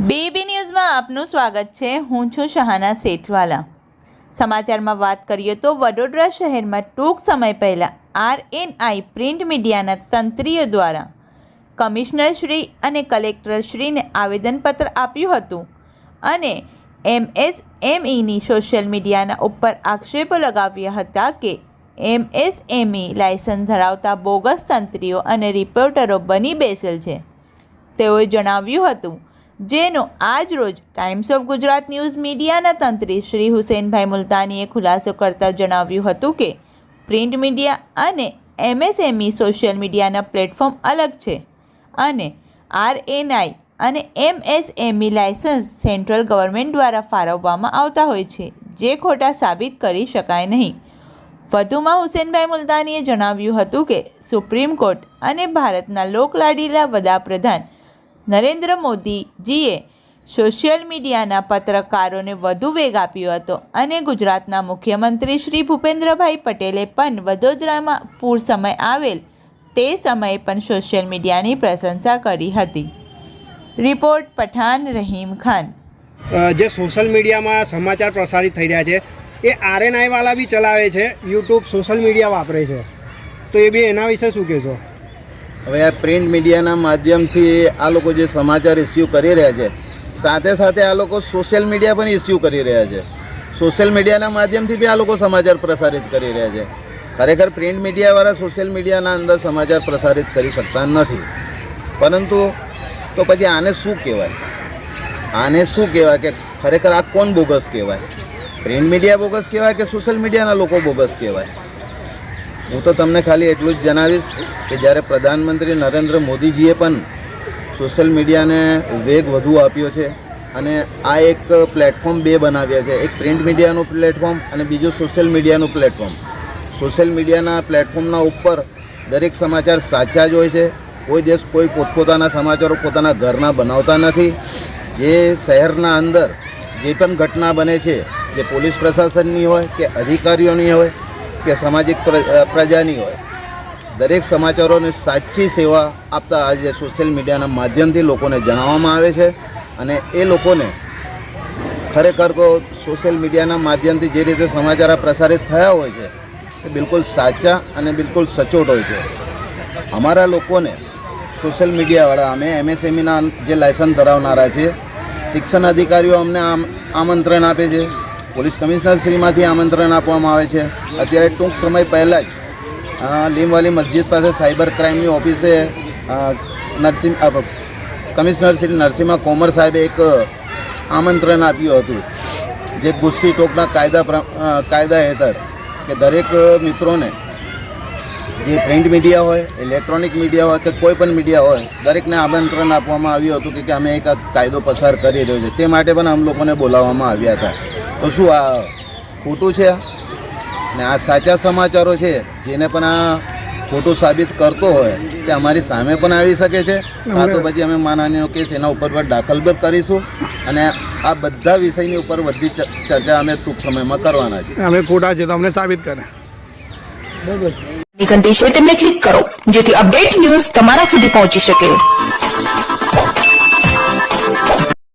BB ન્યૂઝમાં આપનું સ્વાગત છે। હું છું શહાના સેઠવાલા। સમાચારમાં વાત કરીએ તો વડોદરા શહેરમાં ટૂંક સમય પહેલાં આરએનઆઈ પ્રિન્ટ મીડિયાના તંત્રીઓ દ્વારા કમિશનરશ્રી અને કલેક્ટરશ્રીને આવેદનપત્ર આપ્યું હતું અને એમએસએમઈની સોશિયલ મીડિયાના ઉપર આક્ષેપો લગાવ્યા હતા કે એમએસએમઈ લાયસન્સ ધરાવતા બોગસ તંત્રીઓ અને રિપોર્ટરો બની બેસેલ છે। તેઓએ જણાવ્યું હતું, જેનો આજ રોજ ટાઈમ્સ ઓફ ગુજરાત ન્યૂઝ મીડિયાના તંત્રી શ્રી હુસૈનભાઈ મુલતાનીએ ખુલાસો કરતા જણાવ્યું હતું કે પ્રિન્ટ મીડિયા અને એમએસએમઈ સોશિયલ મીડિયાના પ્લેટફોર્મ અલગ છે અને આરએનઆઈ અને એમએસએમઈ લાયસન્સ સેન્ટ્રલ ગવર્મેન્ટ દ્વારા ફાળવવામાં આવતા હોય છે, જે ખોટા સાબિત કરી શકાય નહીં। વધુમાં હુસૈનભાઈ મુલતાનીએ જણાવ્યું હતું કે સુપ્રીમ કોર્ટ અને ભારતના લોકલાડીલા વડાપ્રધાન નરેન્દ્ર મોદીજીએ સોશિયલ મીડિયાના પત્રકારોને વધુ વેગ આપ્યો હતો અને ગુજરાતના મુખ્યમંત્રી શ્રી ભૂપેન્દ્રભાઈ પટેલે પણ વડોદરામાં પૂર સમય આવેલ તે સમયે પણ સોશિયલ મીડિયાની પ્રશંસા કરી હતી। રિપોર્ટ પઠાણ રહીમ ખાન। જે સોશિયલ મીડિયામાં સમાચાર પ્રસારિત થઈ રહ્યા છે એ આરએનઆઈ વાળા બી ચલાવે છે, યુટ્યુબ સોશિયલ મીડિયા વાપરે છે, તો એ બી એના વિશે શું કહેશો? હવે આ પ્રિન્ટ મીડિયાના માધ્યમથી આ લોકો જે સમાચાર ઇસ્યુ કરી રહ્યા છે, સાથે સાથે આ લોકો સોશિયલ મીડિયા પણ ઇસ્યુ કરી રહ્યા છે। સોશિયલ મીડિયાના માધ્યમથી બી આ લોકો સમાચાર પ્રસારિત કરી રહ્યા છે। ખરેખર પ્રિન્ટ મીડિયાવાળા સોશિયલ મીડિયાના અંદર સમાચાર પ્રસારિત કરી શકતા નથી, પરંતુ તો પછી આને શું કહેવાય? આને શું કહેવાય કે ખરેખર આ કોણ બોગસ કહેવાય? પ્રિન્ટ મીડિયા બોગસ કહેવાય કે સોશિયલ મીડિયાના લોકો બોગસ કહેવાય? હું તો તમને ખાલી એટલું જ જણાવીશ કે જ્યારે પ્રધાનમંત્રી નરેન્દ્ર મોદીજીએ પણ સોશિયલ મીડિયાને વેગ વધુ આપ્યો છે અને આ એક પ્લેટફોર્મ બે બનાવ્યા છે, એક પ્રિન્ટ મીડિયાનું પ્લેટફોર્મ અને બીજું સોશિયલ મીડિયાનું પ્લેટફોર્મ। સોશિયલ મીડિયાના પ્લેટફોર્મના ઉપર દરેક સમાચાર સાચા જ હોય છે। કોઈ દેશ કોઈ પોતપોતાના સમાચારો પોતાના ઘરના બનાવતા નથી। જે શહેરના અંદર જે પણ ઘટના બને છે, જે પોલીસ પ્રશાસનની હોય કે અધિકારીઓની હોય કે સામાજિક પ્રજાની હોય, દરેક સમાચારોને સાચી સેવા આપતા આજે સોશિયલ મીડિયાના માધ્યમથી લોકોને જણાવવામાં આવે છે અને એ લોકોને ખરેખર તો સોશિયલ મીડિયાના માધ્યમથી જે રીતે સમાચાર પ્રસારિત થયા હોય છે એ બિલકુલ સાચા અને બિલકુલ સચોટ હોય છે। અમારા લોકોને સોશિયલ મીડિયાવાળા અમે એમએસએમઈના જે લાયસન્સ ધરાવનારા છે, શિક્ષણ અધિકારીઓ અમને આમંત્રણ આપે છે, પોલીસ કમિશનરશ્રીમાંથી આમંત્રણ આપવામાં આવે છે। અત્યારે ટૂંક સમય પહેલાં જ લીમવાલી મસ્જિદ પાસે સાયબર ક્રાઇમની ઓફિસે કમિશનર શ્રી નરસિંહા કોમર સાહેબે એક આમંત્રણ આપ્યું હતું, જે ગુસ્સી ટોકના કાયદા હેઠળ કે દરેક મિત્રોને જે પ્રિન્ટ મીડિયા હોય, ઇલેક્ટ્રોનિક મીડિયા હોય કે કોઈ પણ મીડિયા હોય, દરેકને આમંત્રણ આપવામાં આવ્યું હતું કે અમે એક કાયદો પસાર કરી રહ્યો છે, તે માટે પણ આમ લોકોને બોલાવવામાં આવ્યા હતા। તો શું આ ખોટું છે? ને આ સાચા સમાચારો છે, જેને પણ આ ખોટું સાબિત કરતો હોય તે અમારી સામે પણ આવી શકે છે। આ તો પછી અમે માનહાનિનો કેસ એના ઉપર દાખલ પણ કરીશું અને આ બધા વિષયની ઉપર બધી ચર્ચા અમે ટૂંક સમયમાં કરવાના છીએ। અમે ખોટા છે તો અમને સાબિત કરે, બરાબર? ઘંટી છે તેમને ક્લિક કરો જેથી અપડેટ ન્યૂઝ તમારા સુધી પહોંચી શકે।